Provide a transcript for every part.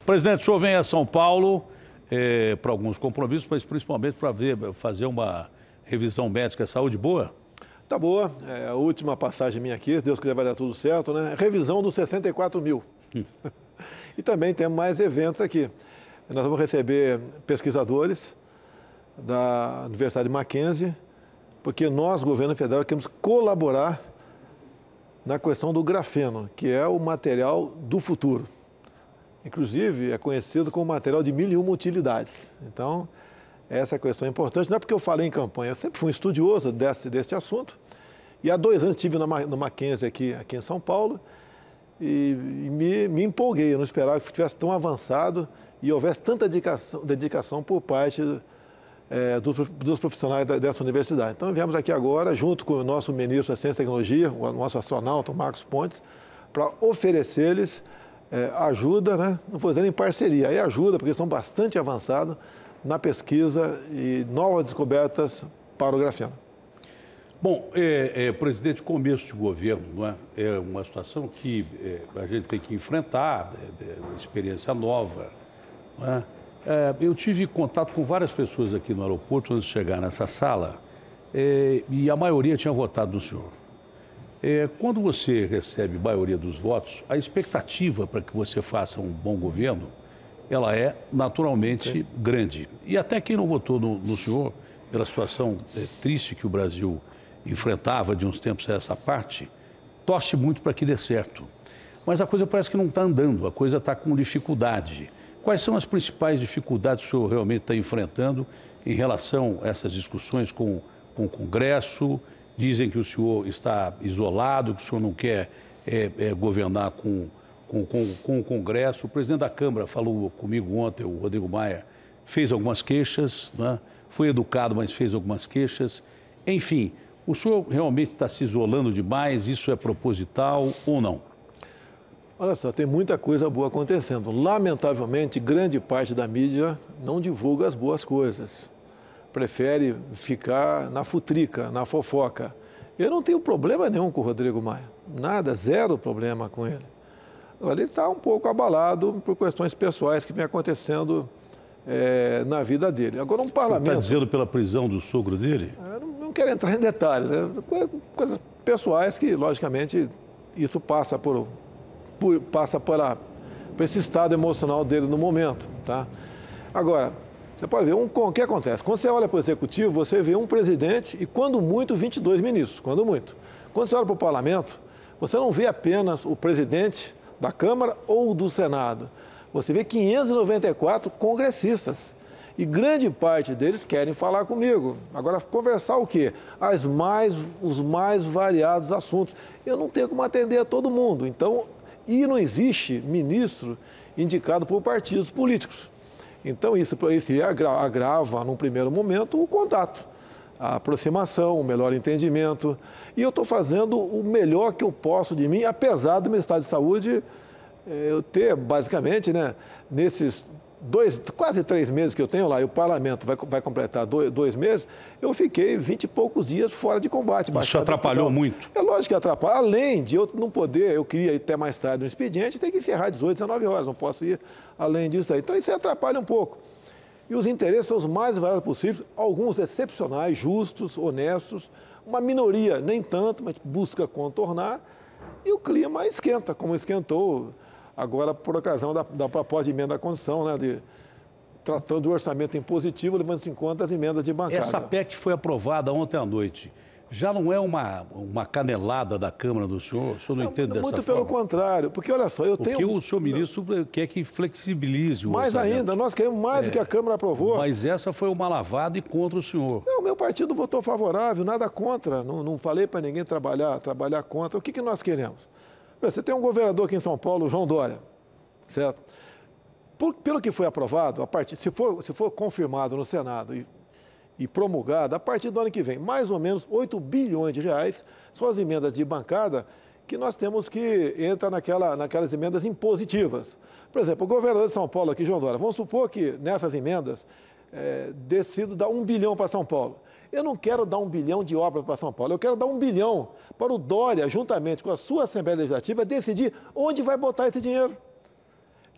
Presidente, o senhor vem a São Paulo para alguns compromissos, mas principalmente para fazer uma revisão médica. Saúde boa? Tá boa. A última passagem minha aqui, se Deus quiser vai dar tudo certo, né? Revisão dos 64 mil. E também temos mais eventos aqui. Nós vamos receber pesquisadores da Universidade Mackenzie, porque nós, governo federal, queremos colaborar na questão do grafeno, que é o material do futuro. Inclusive, é conhecido como material de 1001 utilidades. Então, essa questão é importante. Não é porque eu falei em campanha, eu sempre fui um estudioso desse assunto. E há 2 anos estive no Mackenzie aqui em São Paulo e me empolguei. Eu não esperava que estivesse tão avançado e houvesse tanta dedicação por parte dos profissionais dessa universidade. Então, viemos aqui agora, junto com o nosso ministro da Ciência e Tecnologia, o nosso astronauta, o Marcos Pontes, para oferecer-lhes ajuda, né? Não vou dizer em parceria, aí ajuda, porque estão bastante avançados na pesquisa e novas descobertas para o grafeno. Bom, presidente, começo de governo, não é? É uma situação que a gente tem que enfrentar, uma experiência nova, não é? Eu tive contato com várias pessoas aqui no aeroporto antes de chegar nessa sala e a maioria tinha votado no senhor. Quando você recebe a maioria dos votos, a expectativa para que você faça um bom governo, ela é naturalmente grande. E até quem não votou no senhor, pela situação triste que o Brasil enfrentava de uns tempos a essa parte, torce muito para que dê certo. Mas a coisa parece que não está andando, a coisa está com dificuldade. Quais são as principais dificuldades que o senhor realmente está enfrentando em relação a essas discussões com o Congresso? Dizem que o senhor está isolado, que o senhor não quer governar com o Congresso. O presidente da Câmara falou comigo ontem, o Rodrigo Maia, fez algumas queixas, né? Foi educado, mas fez algumas queixas. Enfim, o senhor realmente está se isolando demais? Isso é proposital ou não? Olha só, tem muita coisa boa acontecendo. Lamentavelmente, grande parte da mídia não divulga as boas coisas. Prefere ficar na futrica, na fofoca. Eu não tenho problema nenhum com o Rodrigo Maia. Nada, zero problema com ele. Ele está um pouco abalado por questões pessoais que vem acontecendo na vida dele. Agora, um parlamento... Está dizendo pela prisão do sogro dele? Eu não quero entrar em detalhes, né? Coisas pessoais que, logicamente, isso passa por esse estado emocional dele no momento, tá? Agora, você pode ver, o que acontece? Quando você olha para o Executivo, você vê um presidente e, quando muito, 22 ministros, quando muito. Quando você olha para o Parlamento, você não vê apenas o presidente da Câmara ou do Senado. Você vê 594 congressistas. E grande parte deles querem falar comigo. Agora, conversar o quê? Os mais variados assuntos. Eu não tenho como atender a todo mundo. Então, e não existe ministro indicado por partidos políticos. Então, isso agrava, num primeiro momento, o contato, a aproximação, o melhor entendimento. E eu estou fazendo o melhor que eu posso de mim, apesar do meu estado de saúde, eu ter, basicamente, né, nesses quase 3 meses que eu tenho lá, e o parlamento vai completar 2 meses, eu fiquei 20 e poucos dias fora de combate. Isso atrapalhou muito? É lógico que atrapalha. Além de eu não poder, eu queria ir até mais tarde no expediente, tem que encerrar 18, 19 horas, não posso ir além disso aí. Então isso atrapalha um pouco. E os interesses são os mais variados possíveis, alguns excepcionais, justos, honestos, uma minoria nem tanto, mas busca contornar, e o clima esquenta, como esquentou agora por ocasião da proposta de emenda à Constituição, né, tratando do orçamento impositivo, levando-se em conta as emendas de bancada. Essa PEC foi aprovada ontem à noite. Já não é uma canelada da Câmara do senhor? O senhor não entende dessa forma? Muito pelo contrário, porque olha só, Porque o senhor ministro quer que flexibilize o orçamento. Mais ainda, nós queremos mais do que a Câmara aprovou. Mas essa foi uma lavada e contra o senhor. Não, meu partido votou favorável, nada contra. Não falei para ninguém trabalhar contra. O que nós queremos? Você tem um governador aqui em São Paulo, João Dória, certo? Pelo que foi aprovado, se for confirmado no Senado e promulgado, a partir do ano que vem, mais ou menos 8 bilhões de reais são as emendas de bancada que nós temos que entrar naquelas emendas impositivas. Por exemplo, o governador de São Paulo aqui, João Dória, vamos supor que nessas emendas decido dar 1 bilhão para São Paulo. Eu não quero dar 1 bilhão de obra para São Paulo, eu quero dar 1 bilhão para o Dória, juntamente com a sua Assembleia Legislativa, decidir onde vai botar esse dinheiro.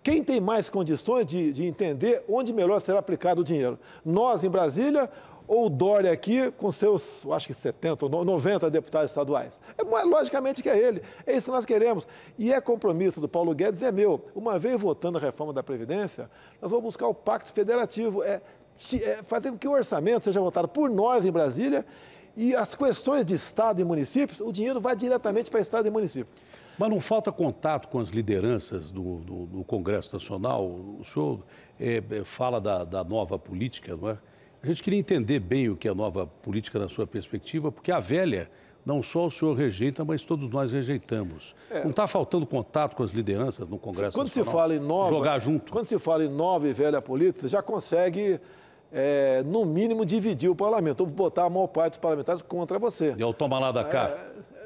quem tem mais condições de entender onde melhor será aplicado o dinheiro? Nós em Brasília ou o Dória aqui com seus, eu acho que 70 ou 90 deputados estaduais? Logicamente que é ele, é isso que nós queremos. E é compromisso do Paulo Guedes, é meu. Uma vez votando a reforma da Previdência, nós vamos buscar o Pacto Federativo, fazer com que o orçamento seja votado por nós em Brasília e as questões de Estado e municípios, o dinheiro vai diretamente para Estado e município. Mas não falta contato com as lideranças do Congresso Nacional? O senhor fala da nova política, não é? A gente queria entender bem o que é a nova política na sua perspectiva, porque a velha, não só o senhor rejeita, mas todos nós rejeitamos. Não está faltando contato com as lideranças no Congresso Nacional? Se fala em nova, jogar junto. Quando se fala em nova e velha política, você já consegue, no mínimo, dividir o parlamento, ou botar a maior parte dos parlamentares contra você. E é o toma lá da cá?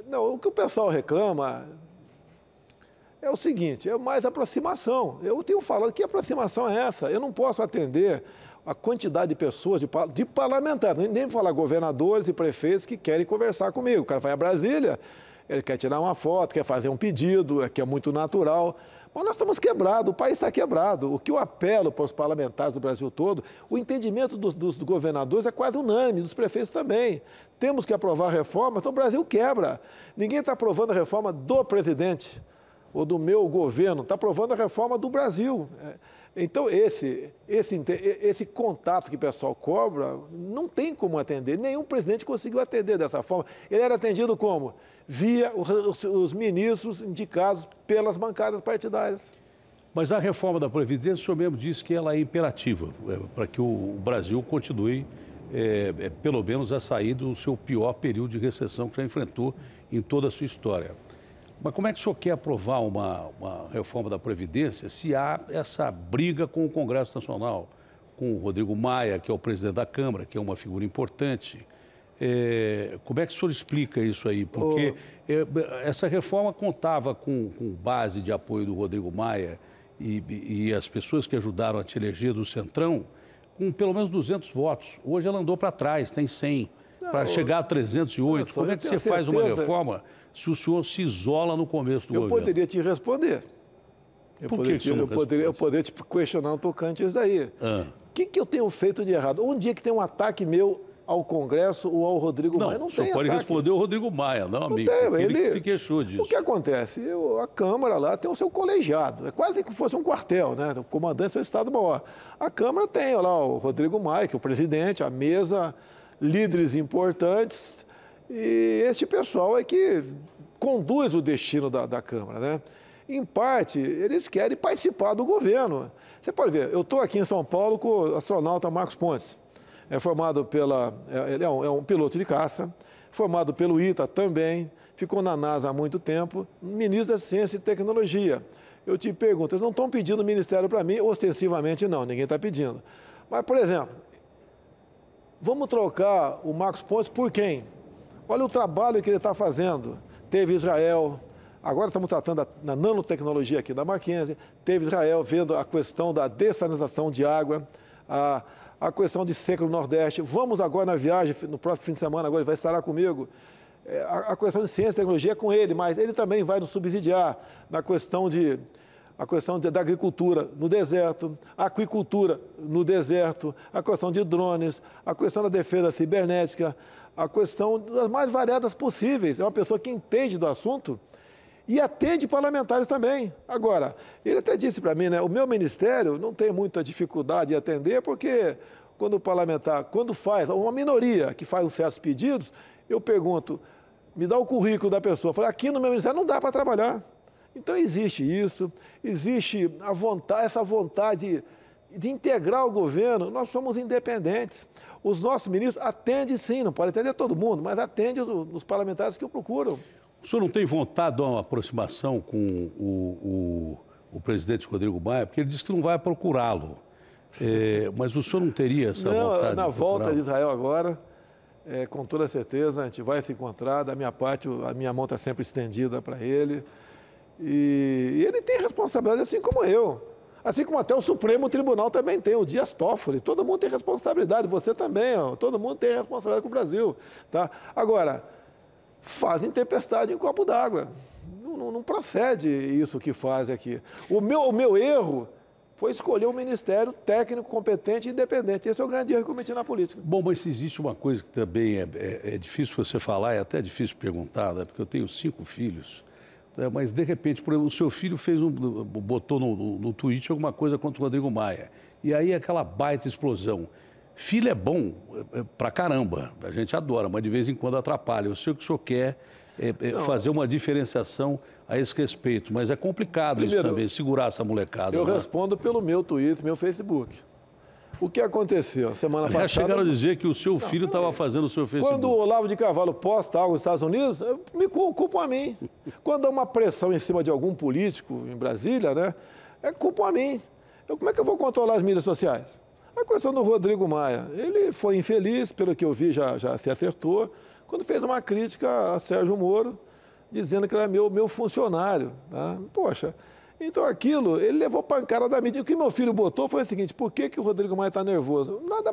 Não, o que o pessoal reclama é o seguinte, é mais aproximação. Eu tenho falado que aproximação é essa. Eu não posso atender a quantidade de pessoas, de parlamentares, nem falar governadores e prefeitos que querem conversar comigo. O cara vai a Brasília, ele quer tirar uma foto, quer fazer um pedido, que é muito natural. Mas nós estamos quebrados, o país está quebrado. O que eu apelo para os parlamentares do Brasil todo, o entendimento dos governadores é quase unânime, dos prefeitos também. Temos que aprovar a reforma, então o Brasil quebra. Ninguém está aprovando a reforma do presidente ou do meu governo, está aprovando a reforma do Brasil. Então, esse contato que o pessoal cobra, não tem como atender. Nenhum presidente conseguiu atender dessa forma. Ele era atendido como? Via os ministros indicados pelas bancadas partidárias. Mas a reforma da Previdência, o senhor mesmo disse que ela é imperativa para que o Brasil continue, pelo menos, a sair do seu pior período de recessão que já enfrentou em toda a sua história. Mas como é que o senhor quer aprovar uma reforma da Previdência se há essa briga com o Congresso Nacional, com o Rodrigo Maia, que é o presidente da Câmara, que é uma figura importante? Como é que o senhor explica isso aí? Porque essa reforma contava com base de apoio do Rodrigo Maia e as pessoas que ajudaram a te eleger do Centrão, com pelo menos 200 votos. Hoje ela andou para trás, tem 100. Para chegar a 308, como é que você faz uma reforma se o senhor se isola no começo do governo? Eu poderia te responder. Por que você não responde? Eu poderia te questionar um tocante isso daí. O que eu tenho feito de errado? Um dia que tem um ataque meu ao Congresso ou ao Rodrigo Maia, não tem ataque. O senhor pode responder o Rodrigo Maia, não, amigo. Ele que se queixou disso. O que acontece? A Câmara lá tem o seu colegiado, é quase que fosse um quartel, né? O comandante é o Estado-Maior. A Câmara tem lá o Rodrigo Maia, que é o presidente, a mesa, líderes importantes, e este pessoal é que conduz o destino da Câmara, né? Em parte, eles querem participar do governo. Você pode ver, eu estou aqui em São Paulo com o astronauta Marcos Pontes. É formado ele é um piloto de caça, formado pelo ITA também, ficou na NASA há muito tempo, ministro da Ciência e Tecnologia. Eu te pergunto, eles não estão pedindo ministério para mim, ostensivamente não, ninguém está pedindo. Mas, por exemplo, vamos trocar o Marcos Pontes por quem? Olha o trabalho que ele está fazendo. Teve Israel, agora estamos tratando da nanotecnologia aqui da Mackenzie, teve Israel vendo a questão da dessalinização de água, a questão de seca no Nordeste. Vamos agora na viagem, no próximo fim de semana, agora ele vai estar lá comigo, a questão de ciência e tecnologia é com ele, mas ele também vai nos subsidiar na questão da agricultura no deserto, a aquicultura no deserto, a questão de drones, a questão da defesa cibernética, a questão das mais variadas possíveis. É uma pessoa que entende do assunto e atende parlamentares também. Agora, ele até disse para mim, né, o meu ministério não tem muita dificuldade em atender, porque quando o parlamentar, quando faz, uma minoria que faz certos pedidos, eu pergunto, me dá o currículo da pessoa. Eu falei, aqui no meu ministério não dá para trabalhar. Então existe isso, existe essa vontade de integrar o governo. Nós somos independentes. Os nossos ministros atendem sim, não pode atender todo mundo, mas atende os parlamentares que o procuram. O senhor não tem vontade de uma aproximação com o presidente Rodrigo Maia, porque ele disse que não vai procurá-lo. Mas o senhor não teria essa vontade? Na volta de Israel agora, com toda certeza, a gente vai se encontrar. Da minha parte, a minha mão está sempre estendida para ele. E ele tem responsabilidade assim como eu. Assim como até o Supremo Tribunal também tem, o Dias Toffoli. Todo mundo tem responsabilidade, você também, ó, todo mundo tem responsabilidade com o Brasil. Tá? Agora, fazem tempestade em copo d'água. Não procede isso que faz aqui. O meu erro foi escolher um ministério técnico, competente e independente. Esse é o grande erro que eu cometi na política. Bom, mas existe uma coisa que também é difícil você falar, é até difícil perguntar, né? Porque eu tenho 5 filhos, né? Mas, de repente, por exemplo, o seu filho botou no tweet alguma coisa contra o Rodrigo Maia. E aí aquela baita explosão. Filho é bom pra caramba, a gente adora, mas de vez em quando atrapalha. Eu sei que o senhor quer fazer uma diferenciação a esse respeito, mas é complicado primeiro, isso também, segurar essa molecada. Eu né? respondo pelo meu Twitter, meu Facebook. O que aconteceu semana passada... Já chegaram a dizer que o seu filho estava fazendo o seu Facebook. Quando o Olavo de Carvalho posta algo nos Estados Unidos, me culpam a mim. Quando há uma pressão em cima de algum político em Brasília, né, culpam a mim. Como é que eu vou controlar as mídias sociais? A questão do Rodrigo Maia, ele foi infeliz, pelo que eu vi, já se acertou, quando fez uma crítica a Sérgio Moro, dizendo que ele é meu funcionário. Tá? Poxa, então aquilo, ele levou pancada da mídia. O que meu filho botou foi o seguinte, por que o Rodrigo Maia está nervoso? Nada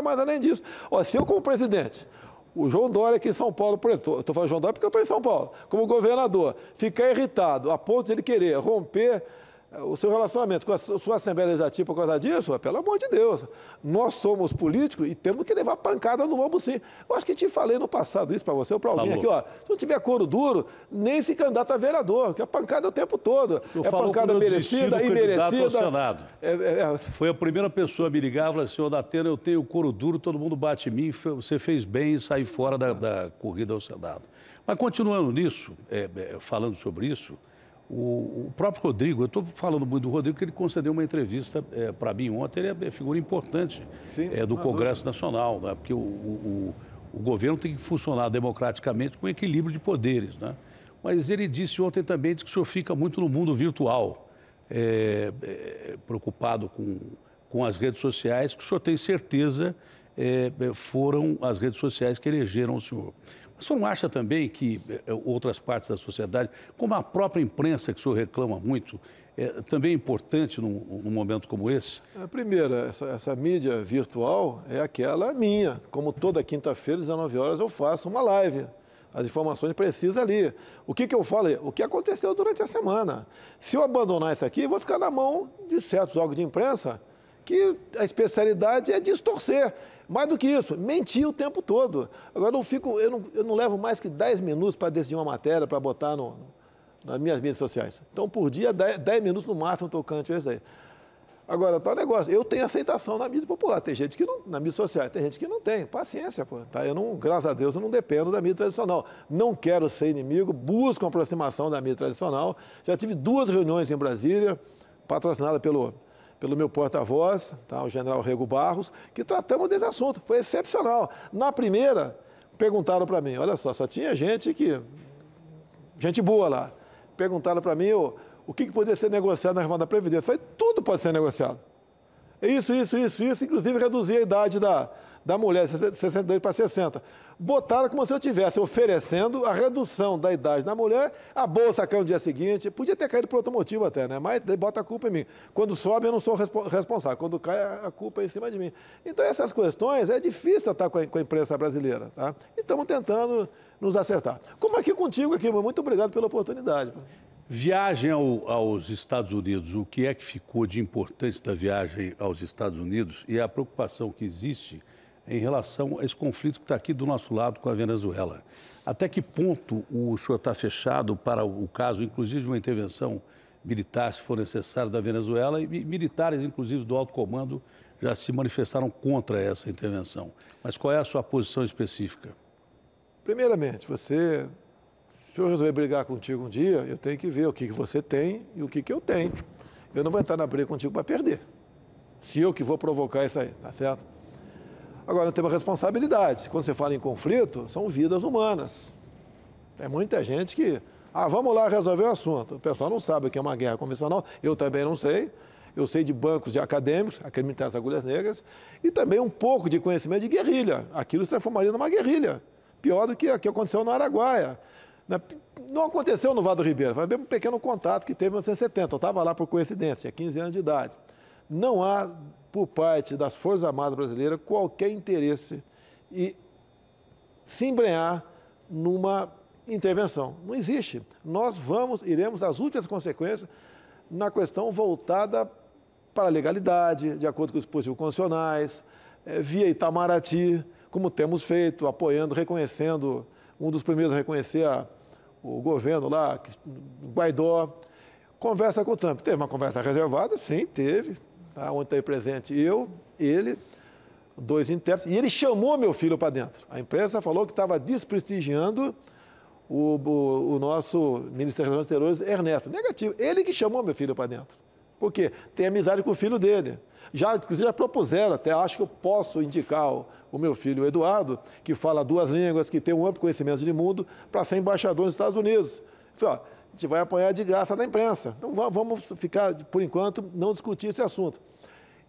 mais além disso. Ó, se eu como presidente, o João Dória aqui em São Paulo, estou falando João Dória porque eu estou em São Paulo, como governador, ficar irritado a ponto de ele querer romper o seu relacionamento com a sua Assembleia Legislativa por causa disso, pelo amor de Deus, nós somos políticos e temos que levar pancada no lombo sim. Eu acho que te falei no passado isso para você ou para alguém aqui, ó, se não tiver couro duro, nem se candidata a vereador, que é pancada o tempo todo. É pancada merecida, imerecida. Senado. Foi a primeira pessoa a me ligar e falar, senhor Datena, eu tenho couro duro, todo mundo bate em mim, você fez bem em sair fora da corrida ao Senado. Mas continuando nisso, falando sobre isso, o próprio Rodrigo, eu estou falando muito do Rodrigo, porque ele concedeu uma entrevista para mim ontem, ele é figura importante do Congresso Nacional, né? Porque o governo tem que funcionar democraticamente com equilíbrio de poderes. Né? Mas ele disse ontem também que o senhor fica muito no mundo virtual, preocupado com as redes sociais, que o senhor tem certeza foram as redes sociais que elegeram o senhor. O senhor não acha também que outras partes da sociedade, como a própria imprensa, que o senhor reclama muito, também é importante num momento como esse? Primeiro, essa mídia virtual é aquela minha. Como toda quinta-feira, às 19 horas, eu faço uma live. As informações precisas ali. O que eu falo? O que aconteceu durante a semana. Se eu abandonar isso aqui, eu vou ficar na mão de certos órgãos de imprensa que a especialidade é distorcer. Mais do que isso, mentir o tempo todo. Agora, eu não levo mais que 10 minutos para decidir uma matéria, para botar nas minhas mídias sociais. Então, por dia, 10 minutos no máximo tocante a isso aí. Agora, tá o negócio. Eu tenho aceitação na mídia popular. Tem gente que não, na mídia social, tem gente que não tem. Paciência, pô. Tá? Graças a Deus, eu não dependo da mídia tradicional. Não quero ser inimigo, busco uma aproximação da mídia tradicional. Já tive 2 reuniões em Brasília, patrocinadas pelo meu porta-voz, tá, o general Rego Barros, que tratamos desse assunto. Foi excepcional. Na primeira, perguntaram para mim, olha só tinha gente boa lá. Perguntaram para mim o que poderia ser negociado na reforma da Previdência. Eu falei, tudo pode ser negociado. Isso, inclusive reduzir a idade da mulher de 62 para 60. Botaram como se eu estivesse oferecendo a redução da idade da mulher, a bolsa caiu no dia seguinte, podia ter caído por outro motivo até, né? Mas daí bota a culpa em mim. Quando sobe, eu não sou responsável. Quando cai, a culpa é em cima de mim. Então, essas questões, é difícil tratar com a imprensa brasileira, tá? E estamos tentando nos acertar. Como aqui contigo, muito obrigado pela oportunidade. Viagem aos Estados Unidos, o que é que ficou de importante da viagem aos Estados Unidos e a preocupação que existe em relação a esse conflito que está aqui do nosso lado com a Venezuela? Até que ponto o senhor está fechado para o caso, inclusive, de uma intervenção militar, se for necessário, da Venezuela, e militares, inclusive, do alto comando, já se manifestaram contra essa intervenção. Mas qual é a sua posição específica? Primeiramente, se eu resolver brigar contigo um dia, eu tenho que ver o que você tem e o que eu tenho. Eu não vou entrar na briga contigo para perder. Se eu que vou provocar isso aí, tá certo? Agora, tem uma responsabilidade. Quando você fala em conflito, são vidas humanas. Tem muita gente que, vamos lá resolver o assunto. O pessoal não sabe o que é uma guerra convencional, eu também não sei. Eu sei de bancos de acadêmicos, acreditar as agulhas negras, e também um pouco de conhecimento de guerrilha. Aquilo se transformaria numa guerrilha. Pior do que aconteceu no Araguaia. Não aconteceu no Vado Ribeira, foi um pequeno contato que teve em 1970. Eu estava lá por coincidência, tinha 15 anos de idade. Não há, por parte das Forças Armadas Brasileiras, qualquer interesse em se embrenhar numa intervenção. Não existe. Nós iremos às últimas consequências na questão voltada para a legalidade, de acordo com os dispositivos constitucionais, via Itamaraty, como temos feito, apoiando, reconhecendo, um dos primeiros a reconhecer o governo lá, o Guaidó. Conversa com o Trump. Teve uma conversa reservada? Sim, teve. Tá? Onde está presente eu, ele, 2 intérpretes. E ele chamou meu filho para dentro. A imprensa falou que estava desprestigiando o nosso ministro das Relações Exteriores, Ernesto. Negativo. Ele que chamou meu filho para dentro. Por quê? Tem amizade com o filho dele. Inclusive, já propuseram, até acho que eu posso indicar o meu filho, o Eduardo, que fala 2 línguas, que tem um amplo conhecimento de mundo, para ser embaixador nos Estados Unidos. Eu falei, ó, a gente vai apanhar de graça na imprensa. Então, vamos ficar, por enquanto, não discutir esse assunto.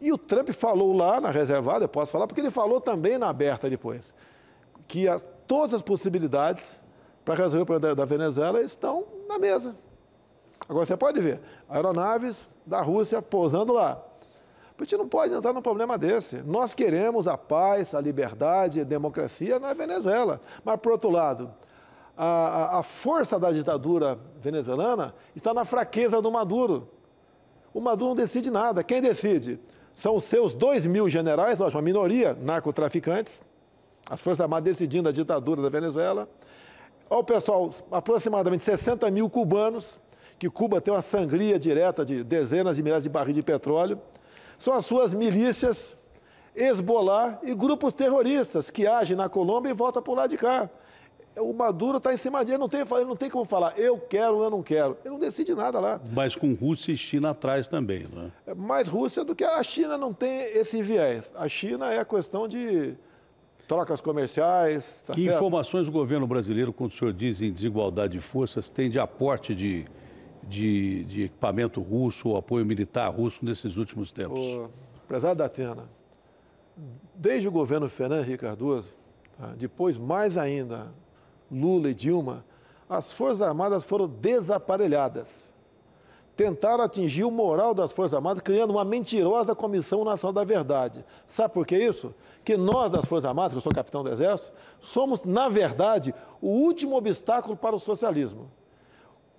E o Trump falou lá na reservada, eu posso falar, porque ele falou também na aberta depois, que todas as possibilidades para resolver o problema da Venezuela estão na mesa. Agora, você pode ver, aeronaves da Rússia pousando lá. A gente não pode entrar num problema desse. Nós queremos a paz, a liberdade, a democracia na Venezuela. Mas, por outro lado, a força da ditadura venezuelana está na fraqueza do Maduro. O Maduro não decide nada. Quem decide? São os seus 2.000 generais, uma minoria, narcotraficantes, as Forças Armadas decidindo a ditadura da Venezuela. Ao pessoal, aproximadamente 60 mil cubanos, que Cuba tem uma sangria direta de dezenas de milhares de barris de petróleo. São as suas milícias, Hezbollah e grupos terroristas que agem na Colômbia e voltam por lá de cá. O Maduro está em cima dele, ele não tem como falar, eu quero, eu não quero. Ele não decide nada lá. Mas com Rússia e China atrás também, não é? Mais Rússia do que a China não tem esse viés. A China é a questão de trocas comerciais. Tá que certo? Informações o governo brasileiro, quando o senhor diz em desigualdade de forças, tem de aporte de equipamento russo ou apoio militar russo nesses últimos tempos? Prezado da Atena, desde o governo Fernando Henrique Cardoso, depois mais ainda Lula e Dilma, as Forças Armadas foram desaparelhadas. Tentaram atingir o moral das Forças Armadas, criando uma mentirosa Comissão Nacional da Verdade. Sabe por que isso? Que nós, das Forças Armadas, que eu sou capitão do Exército, somos, na verdade, o último obstáculo para o socialismo.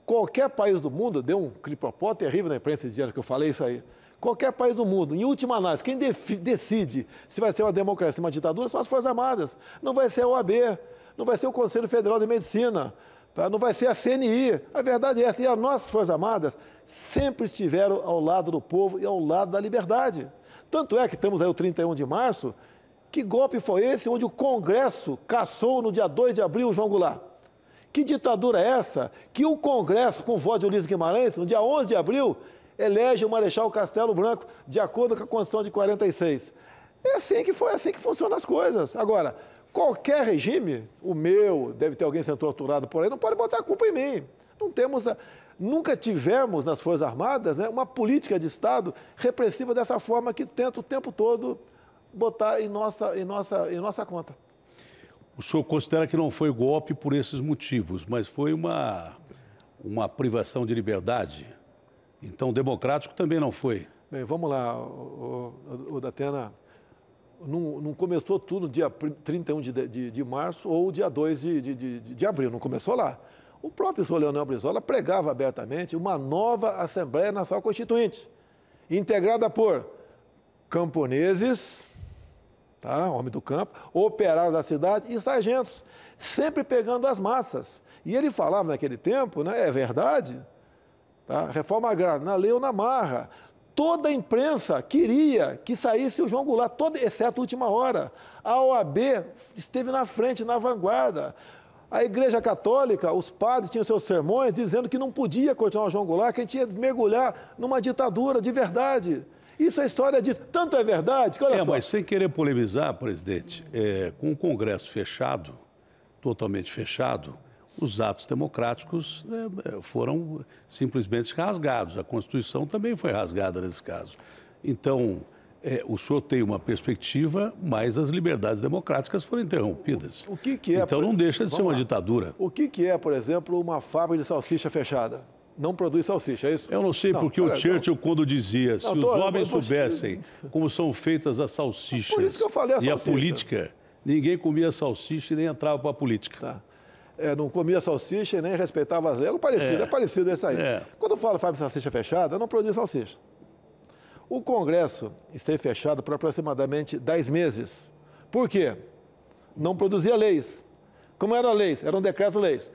Qualquer país do mundo, deu um cripopó terrível na imprensa dizendo que eu falei isso aí. Qualquer país do mundo, em última análise, quem decide se vai ser uma democracia ou uma ditadura são as Forças Armadas. Não vai ser a OAB, não vai ser o Conselho Federal de Medicina, tá? Não vai ser a CNI. A verdade é essa. E as nossas Forças Armadas sempre estiveram ao lado do povo e ao lado da liberdade. Tanto é que estamos aí o 31 de março, que golpe foi esse onde o Congresso cassou no dia 2 de abril o João Goulart? Que ditadura é essa que o Congresso, com o voto de Ulisses Guimarães, no dia 11 de abril, elege o Marechal Castelo Branco de acordo com a Constituição de 46? É assim que funcionam as coisas. Agora, qualquer regime, o meu, deve ter alguém sendo torturado por aí, não pode botar a culpa em mim. Nunca tivemos nas Forças Armadas, né, uma política de Estado repressiva dessa forma que tenta o tempo todo botar em nossa conta. O senhor considera que não foi golpe por esses motivos, mas foi uma privação de liberdade? Então, democrático também não foi? Bem, vamos lá, o Datena. Não começou tudo dia 31 de março ou dia 2 de abril, não começou lá. O próprio senhor Leonel Brizola pregava abertamente uma nova Assembleia Nacional Constituinte, integrada por camponeses, tá, homem do campo, operários da cidade e sargentos, sempre pegando as massas. E ele falava naquele tempo, né, é verdade, tá, reforma agrária, na lei ou na marra. Toda a imprensa queria que saísse o João Goulart, exceto a última hora. A OAB esteve na frente, na vanguarda. A Igreja Católica, os padres tinham seus sermões dizendo que não podia continuar o João Goulart, que a gente ia mergulhar numa ditadura de verdade. Isso a história diz. Tanto é verdade que, olha só. Mas sem querer polemizar, presidente, com o Congresso fechado, totalmente fechado, os atos democráticos foram simplesmente rasgados. A Constituição também foi rasgada nesse caso. Então, o senhor tem uma perspectiva, mas as liberdades democráticas foram interrompidas. O que é? Então, não deixa de ser uma ditadura. O que é, por exemplo, uma fábrica de salsicha fechada? Não produz salsicha, é isso? Eu não sei, porque o Churchill, quando dizia, se os homens soubessem como são feitas as salsichas por isso que eu falei a e a política, ninguém comia salsicha e nem entrava para a política. Tá. Não comia salsicha e nem respeitava as leis. É parecido esse aí. Quando eu falo fábrica de salsicha fechada, eu não produz salsicha. o Congresso esteve fechado por aproximadamente 10 meses. Por quê? Não produzia leis. Como eram leis? Eram decretos-leis.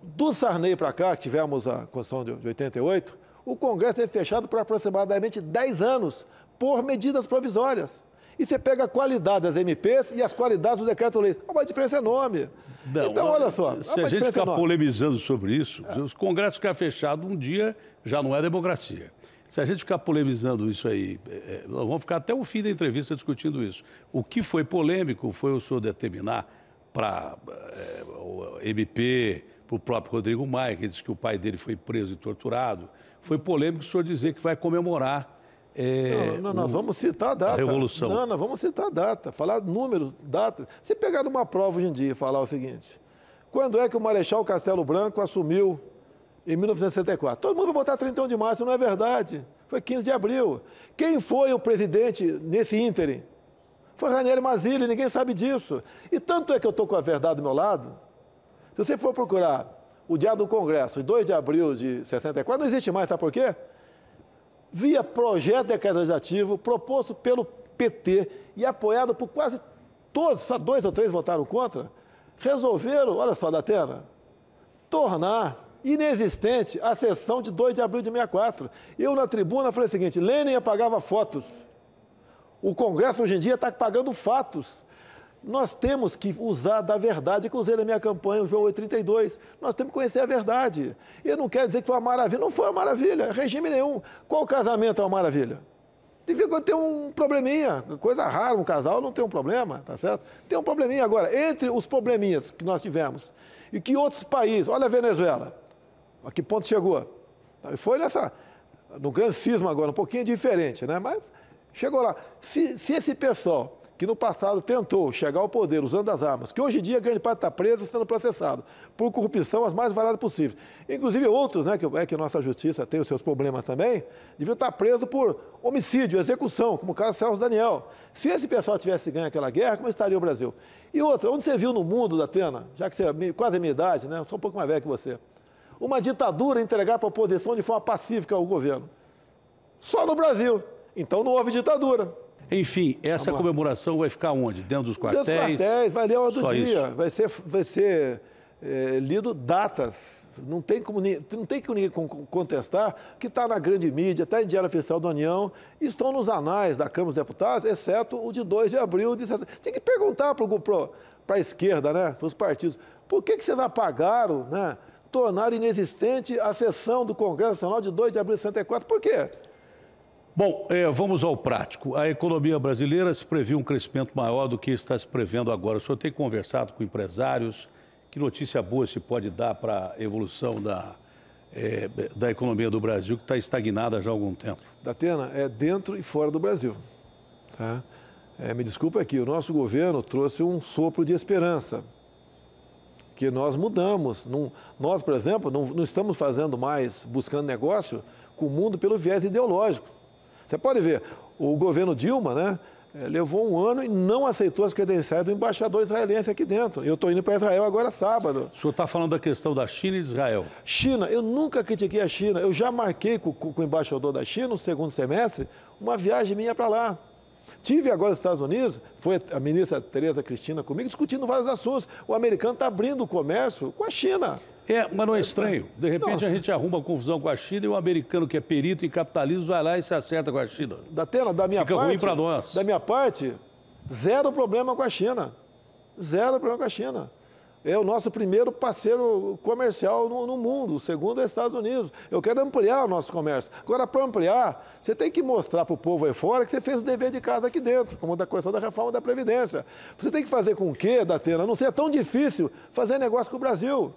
Do Sarney para cá, que tivemos a Constituição de 88, o Congresso esteve fechado por aproximadamente 10 anos, por medidas provisórias. E você pega a qualidade das MPs e as qualidades do decreto-lei. Uma diferença enorme. Não, então, olha só. Se a gente ficar polemizando sobre isso, os congressos ficar fechados um dia já não é democracia. Se a gente ficar polemizando isso aí, nós vamos ficar até o fim da entrevista discutindo isso. O que foi polêmico foi o senhor determinar para o MP, para o próprio Rodrigo Maia, que disse que o pai dele foi preso e torturado. Foi polêmico o senhor dizer que vai comemorar nós vamos citar a data. A Revolução. Não, nós vamos citar a data, falar números, datas. Se pegar numa prova hoje em dia e falar o seguinte, quando é que o Marechal Castelo Branco assumiu em 1964? Todo mundo vai botar 31 de março, não é verdade. Foi 15 de abril. Quem foi o presidente nesse ínterim? Foi Ranieri Mazzilli, ninguém sabe disso. E tanto é que eu estou com a verdade do meu lado. Se você for procurar o dia do Congresso, 2 de abril de 64, não existe mais, sabe por quê? Via projeto de decreto legislativo proposto pelo PT e apoiado por quase todos, só 2 ou 3 votaram contra, resolveram, olha só, Datena, tornar inexistente a sessão de 2 de abril de 64. Eu, na tribuna, falei o seguinte, Lênin apagava fotos. O Congresso, hoje em dia, está pagando fatos. Nós temos que usar da verdade, que eu usei na minha campanha, o João 832. Nós temos que conhecer a verdade. Eu não quero dizer que foi uma maravilha. Não foi uma maravilha, regime nenhum. Qual casamento é uma maravilha? Devia ter um probleminha, coisa rara, um casal não tem um problema, tá certo? Tem um probleminha agora. Entre os probleminhas que nós tivemos e que outros países, olha a Venezuela, a que ponto chegou? Foi no grande cisma agora, um pouquinho diferente, né? Mas chegou lá. Se esse pessoal que no passado tentou chegar ao poder usando as armas, que hoje em dia grande parte está presa sendo processado por corrupção as mais variadas possíveis. Inclusive outros, né, que a nossa justiça tem os seus problemas também, deviam estar presos por homicídio, execução, como o caso Celso Daniel. Se esse pessoal tivesse ganho aquela guerra, como estaria o Brasil? E outra, onde você viu no mundo, Datena, já que você é quase a minha idade, né, eu sou um pouco mais velho que você, uma ditadura entregar para a oposição de forma pacífica ao governo? Só no Brasil. Então não houve ditadura. Enfim, essa comemoração vai ficar onde? Dentro dos quartéis? Dentro dos quartéis, vai ler a hora do dia. Isso. Vai ser lido datas. Não tem como ninguém contestar que está na grande mídia, está em Diário Oficial da União, estão nos anais da Câmara dos Deputados, exceto o de 2 de abril de 60. Tem que perguntar para a esquerda, né, para os partidos, por que vocês apagaram, né, tornaram inexistente a sessão do Congresso Nacional de 2 de abril de 64? Por quê? Bom, vamos ao prático. A economia brasileira se previu um crescimento maior do que está se prevendo agora. O senhor tem conversado com empresários? Que notícia boa se pode dar para a evolução da economia do Brasil, que está estagnada já há algum tempo? Datena, é dentro e fora do Brasil. Tá? Me desculpa aqui, o nosso governo trouxe um sopro de esperança, que nós mudamos. Nós, por exemplo, não estamos fazendo mais, buscando negócio com o mundo pelo viés ideológico. Você pode ver, o governo Dilma, né, levou um ano e não aceitou as credenciais do embaixador israelense aqui dentro. Eu estou indo para Israel agora sábado. O senhor está falando da questão da China e de Israel? China, eu nunca critiquei a China. Eu já marquei com o embaixador da China, no segundo semestre, uma viagem minha para lá. Tive agora nos Estados Unidos, foi a ministra Tereza Cristina comigo, discutindo vários assuntos. O americano está abrindo o comércio com a China. Mas não é estranho. De repente a gente arruma confusão com a China e o americano que é perito em capitalismo vai lá e se acerta com a China. Datena, da minha parte... Fica ruim para nós. Da minha parte, zero problema com a China. Zero problema com a China. É o nosso primeiro parceiro comercial no mundo, o segundo é os Estados Unidos. Eu quero ampliar o nosso comércio. Agora, para ampliar, você tem que mostrar para o povo aí fora que você fez o dever de casa aqui dentro, como da questão da reforma da Previdência. Você tem que fazer com que, Datena, não seja tão difícil fazer negócio com o Brasil.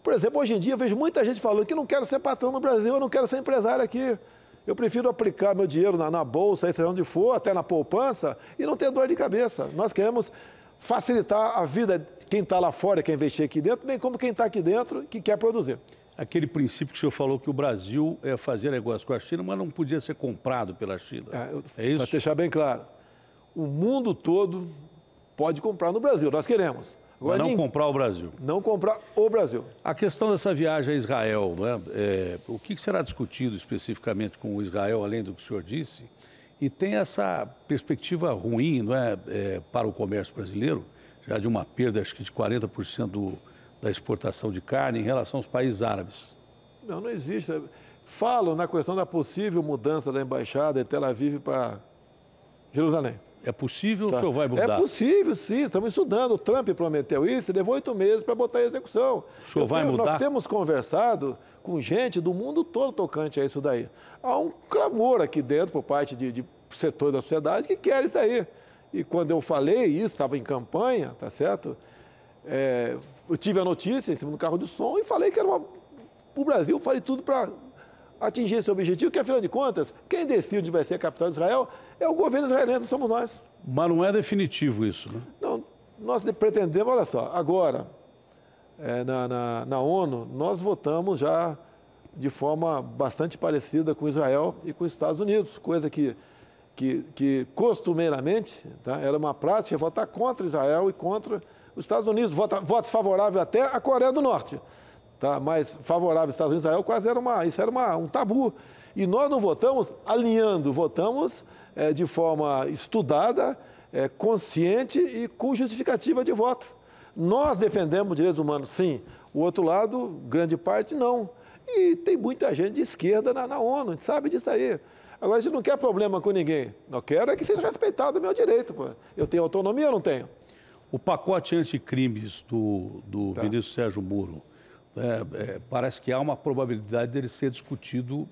Por exemplo, hoje em dia eu vejo muita gente falando que não quero ser patrão no Brasil, eu não quero ser empresário aqui. Eu prefiro aplicar meu dinheiro na bolsa, aí seja onde for, até na poupança, e não ter dor de cabeça. Nós queremos facilitar a vida de quem está lá fora, quer investir aqui dentro, bem como quem está aqui dentro, que quer produzir. Aquele princípio que o senhor falou que o Brasil fazia negócio com a China, mas não podia ser comprado pela China. É isso? Para deixar bem claro, o mundo todo pode comprar no Brasil, nós queremos. Agora, não comprar o Brasil. Não comprar o Brasil. A questão dessa viagem a Israel, não é? O que será discutido especificamente com o Israel, além do que o senhor disse? E tem essa perspectiva ruim, não é, para o comércio brasileiro, já de uma perda, acho que de 40% da exportação de carne em relação aos países árabes. Não existe. Falo na questão da possível mudança da embaixada de Tel Aviv para Jerusalém. É possível ou o senhor vai mudar? É possível, sim. Estamos estudando. O Trump prometeu isso e levou 8 meses para botar em execução. O senhor vai mudar? Nós temos conversado com gente do mundo todo tocante a isso daí. Há um clamor aqui dentro por parte de setores da sociedade que querem isso aí. E quando eu falei isso, estava em campanha, tá certo? Eu tive a notícia em cima do carro de som e falei que era o Brasil, falei tudo para atingir esse objetivo, que afinal de contas, quem decide onde vai ser a capital de Israel é o governo israelense, não somos nós. Mas não é definitivo isso, né? Não, nós pretendemos, olha só, agora, na ONU, nós votamos já de forma bastante parecida com Israel e com os Estados Unidos, coisa que costumeiramente, tá, era uma prática votar contra Israel e contra os Estados Unidos, votos favoráveis até a Coreia do Norte. Tá, mas favorável aos Estados Unidos e Israel, quase era um tabu. E nós não votamos alinhando, votamos de forma estudada, consciente e com justificativa de voto. Nós defendemos direitos humanos, sim. O outro lado, grande parte, não. E tem muita gente de esquerda na ONU, a gente sabe disso aí. Agora, a gente não quer problema com ninguém. Eu quero é que seja respeitado o meu direito. Pô. Eu tenho autonomia ou não tenho? O pacote anticrimes do ministro Sérgio Moro, parece que há uma probabilidade dele ser discutido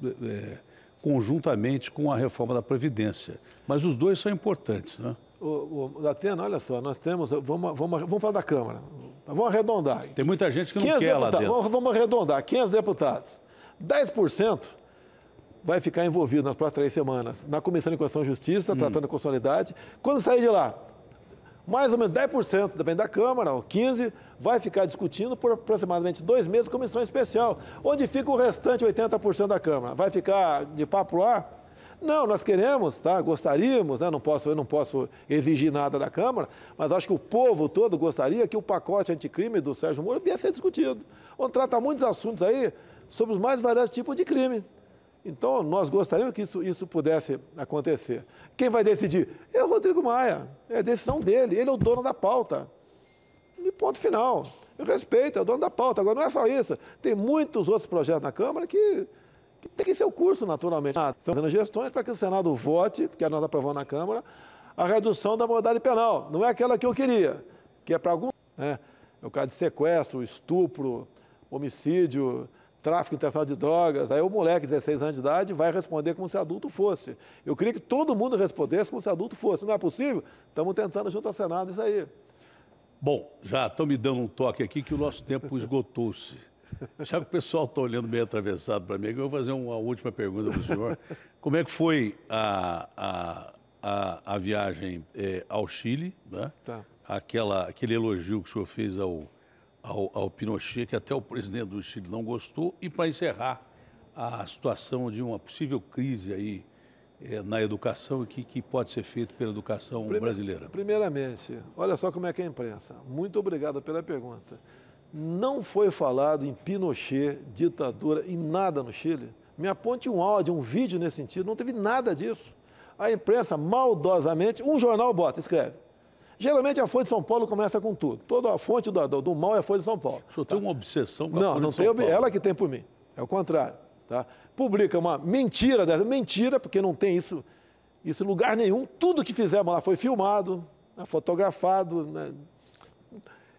conjuntamente com a reforma da Previdência. Mas os dois são importantes, né? Datena, olha só, nós temos... Vamos falar da Câmara. Vamos arredondar. Tem muita gente que não quer lá dentro. Vamos arredondar. 500 deputados. 10% vai ficar envolvido nas próximas 3 semanas na Comissão de Constituição e Justiça, tratando a constitucionalidade. Quando sair de lá, mais ou menos 10%, depende da Câmara, ou 15%, vai ficar discutindo por aproximadamente 2 meses comissão especial. Onde fica o restante 80% da Câmara? Vai ficar de papo pro ar? Não, nós queremos, tá? Gostaríamos, né? Eu não posso exigir nada da Câmara, mas acho que o povo todo gostaria que o pacote anticrime do Sérgio Moro viesse a ser discutido. Onde trata muitos assuntos aí sobre os mais variados tipos de crime. Então, nós gostaríamos que isso pudesse acontecer. Quem vai decidir? É o Rodrigo Maia. É a decisão dele. Ele é o dono da pauta. E ponto final. Eu respeito, é o dono da pauta. Agora, não é só isso. Tem muitos outros projetos na Câmara que tem que ser o curso, naturalmente. Estamos fazendo gestões para que o Senado vote, que nós aprovamos na Câmara, a redução da modalidade penal. Não é aquela que eu queria, que é para algum... É o caso de sequestro, estupro, homicídio... tráfico internacional de drogas, aí o moleque de 16 anos de idade vai responder como se adulto fosse. Eu queria que todo mundo respondesse como se adulto fosse. Não é possível? Estamos tentando junto ao Senado isso aí. Bom, já estão me dando um toque aqui que o nosso tempo esgotou-se. Já que o pessoal está olhando meio atravessado para mim, eu vou fazer uma última pergunta para o senhor. Como é que foi a viagem ao Chile, né? Tá. Aquele elogio que o senhor fez ao Pinochet, que até o presidente do Chile não gostou, e para encerrar a situação de uma possível crise aí na educação, que pode ser feito pela educação brasileira. Primeiramente, olha só como é que é a imprensa. Muito obrigado pela pergunta. Não foi falado em Pinochet, ditadura, em nada no Chile. Me aponte um áudio, um vídeo nesse sentido, não teve nada disso. A imprensa, maldosamente, um jornal bota, escreve. Geralmente a Folha de São Paulo começa com tudo. Toda a fonte do mal é a Folha de São Paulo. O senhor tem uma obsessão com a Folha de São Paulo? Não, ela que tem por mim. É o contrário. Tá? Publica uma mentira dessa. Mentira, porque não tem isso em lugar nenhum. Tudo que fizemos lá foi filmado, fotografado, né?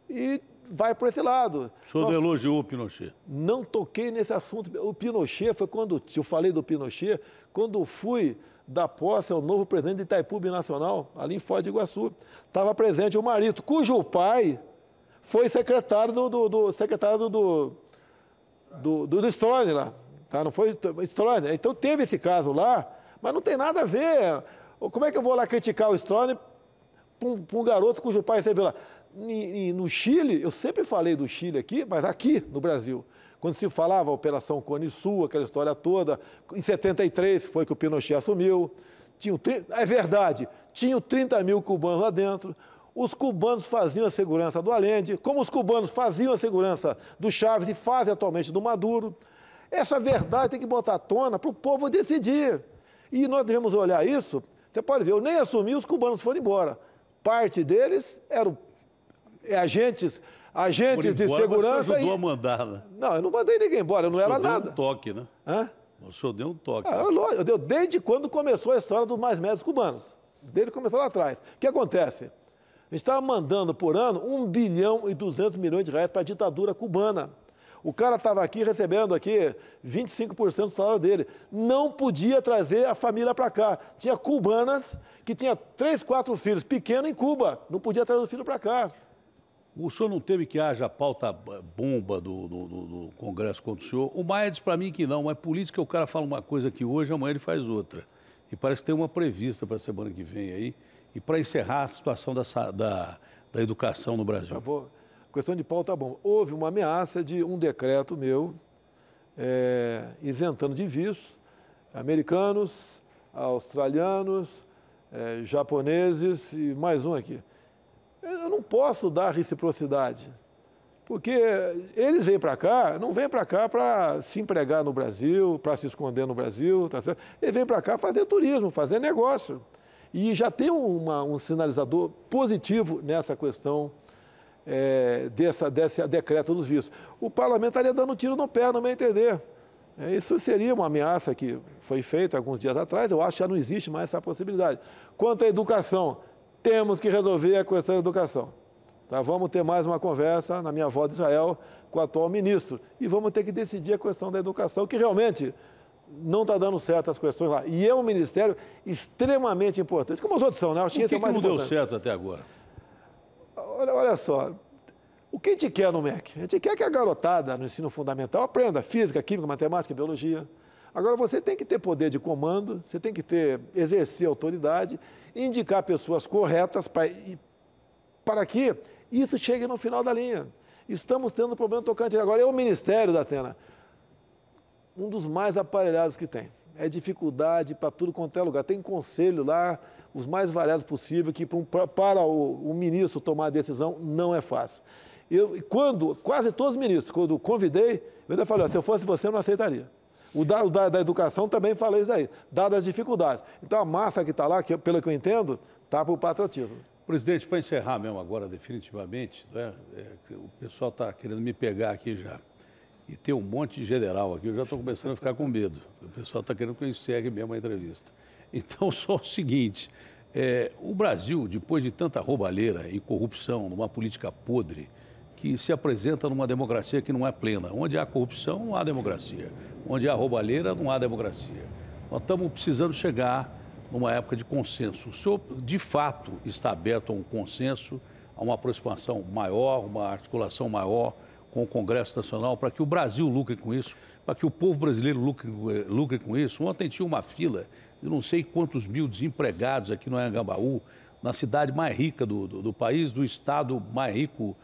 E vai por esse lado. O senhor elogiou o Pinochet? Não toquei nesse assunto. O Pinochet foi quando... Eu falei do Pinochet, quando fui... da posse ao novo presidente de Itaipu Binacional, ali em Foz do Iguaçu. Estava presente o marido, cujo pai foi secretário do Stroessner lá. Tá? Não foi Stroessner. Então teve esse caso lá, mas não tem nada a ver. Como é que eu vou lá criticar o Stroessner para um garoto cujo pai esteve lá? No Chile, eu sempre falei do Chile aqui, mas aqui no Brasil. Quando se falava a Operação Cone Sul, aquela história toda, em 73 foi que o Pinochet assumiu, é verdade, tinham 30 mil cubanos lá dentro, os cubanos faziam a segurança do Allende, como os cubanos faziam a segurança do Chávez e fazem atualmente do Maduro. Essa verdade tem que botar à tona para o povo decidir. E nós devemos olhar isso. Você pode ver, eu nem assumi, os cubanos foram embora. Parte deles eram agentes de segurança. Você ajudou a mandar, né? Não, eu não mandei ninguém embora, eu não era nada. Deu um toque, né? Hã? O senhor deu um toque. Eu dei desde quando começou a história dos mais médicos cubanos. Desde que começou lá atrás. O que acontece? A gente estava mandando por ano 1 bilhão e 200 milhões de reais para a ditadura cubana. O cara estava aqui recebendo aqui 25% do salário dele. Não podia trazer a família para cá. Tinha cubanas que tinham 3, 4 filhos pequenos em Cuba. Não podia trazer os filhos para cá. O senhor não teme que haja pauta bomba do Congresso contra o senhor? O Maia diz para mim que não, mas política o cara fala uma coisa aqui hoje, amanhã ele faz outra. E parece que tem uma prevista para a semana que vem aí. E para encerrar a situação da educação no Brasil. Tá bom. Questão de pauta bomba. Houve uma ameaça de um decreto meu isentando de vistos americanos, australianos, japoneses e mais um aqui. Eu não posso dar reciprocidade, porque eles vêm para cá, não vêm para cá para se empregar no Brasil, para se esconder no Brasil, tá certo? Eles vêm para cá fazer turismo, fazer negócio. E já tem um sinalizador positivo nessa questão desse decreto dos vistos. O parlamento estaria dando tiro no pé, no meu entender. Isso seria uma ameaça que foi feita alguns dias atrás, eu acho que já não existe mais essa possibilidade. Quanto à educação, temos que resolver a questão da educação. Tá? Vamos ter mais uma conversa, na minha avó de Israel, com o atual ministro. E vamos ter que decidir a questão da educação, que realmente não está dando certo as questões lá. E é um ministério extremamente importante, como os outros são, né? O que não deu certo até agora? Olha só, o que a gente quer no MEC? A gente quer que a garotada no ensino fundamental aprenda física, química, matemática, biologia. Agora, você tem que ter poder de comando, você tem que exercer autoridade, indicar pessoas corretas para que isso chegue no final da linha. Estamos tendo um problema tocante. Agora, é o Ministério da Atena, um dos mais aparelhados que tem. É dificuldade para tudo quanto é lugar. Tem conselho lá, os mais variados possível, que para o ministro tomar a decisão não é fácil. Quase todos os ministros, quando convidei, eu ainda falei, se eu fosse você, eu não aceitaria. O da educação também falou isso aí, dadas as dificuldades. Então, a massa que está lá, pelo que eu entendo, está para o patriotismo. Presidente, para encerrar mesmo agora, definitivamente, né, o pessoal está querendo me pegar aqui já. E tem um monte de general aqui, eu já estou começando a ficar com medo. O pessoal está querendo que eu encerre mesmo a entrevista. Então, só o seguinte, o Brasil, depois de tanta roubalheira e corrupção, numa política podre, que se apresenta numa democracia que não é plena. Onde há corrupção, não há democracia. Onde há roubalheira, não há democracia. Nós estamos precisando chegar numa época de consenso. O senhor, de fato, está aberto a um consenso, a uma aproximação maior, uma articulação maior com o Congresso Nacional, para que o Brasil lucre com isso, para que o povo brasileiro lucre com isso. Ontem tinha uma fila de não sei quantos mil desempregados aqui no Anhangabaú, na cidade mais rica do país, do estado mais rico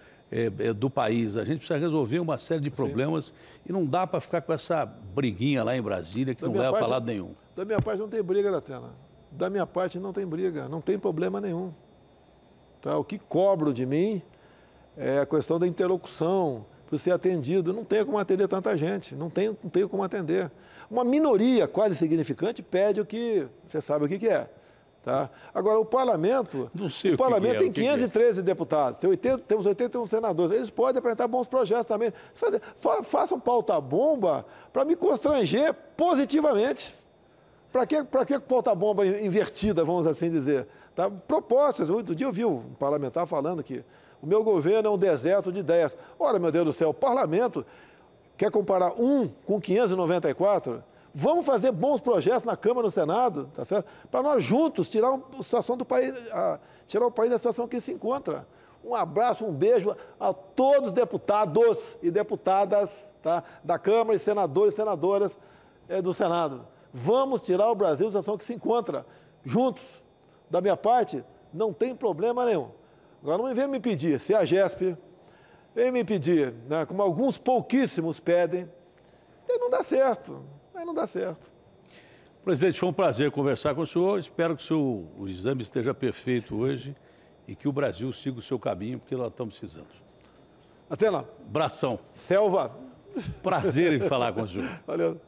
do país. A gente precisa resolver uma série de problemas. Sim. E não dá para ficar com essa briguinha lá em Brasília que não leva para lado nenhum. Da minha parte não tem briga, Datena. Da minha parte não tem briga, não tem problema nenhum. Tá? O que cobro de mim é a questão da interlocução, para ser atendido. Não tenho como atender tanta gente, não tenho como atender. Uma minoria quase significante pede o que, você sabe o que é. Tá? Agora, o parlamento tem 513 deputados, temos 81 senadores, eles podem apresentar bons projetos também. Façam pauta-bomba para me constranger positivamente. Para que pauta-bomba invertida, vamos assim dizer? Tá? Propostas. Outro dia eu vi um parlamentar falando que o meu governo é um deserto de ideias. Ora, meu Deus do céu, o parlamento quer comparar com 594? Vamos fazer bons projetos na Câmara e no Senado, tá certo? Para nós juntos tirar a situação do país, tirar o país da situação que se encontra. Um abraço, um beijo a todos os deputados e deputadas, tá, da Câmara e senadores e senadoras do Senado. Vamos tirar o Brasil da situação que se encontra. Juntos, da minha parte, não tem problema nenhum. Agora não vem me pedir, se a GESP vem me pedir, né, como alguns pouquíssimos pedem, aí não dá certo. Aí não dá certo. Presidente, foi um prazer conversar com o senhor. Espero que o exame esteja perfeito hoje e que o Brasil siga o seu caminho, porque nós estamos precisando. Até lá. Abração. Selva. Prazer em falar com o senhor. Valeu.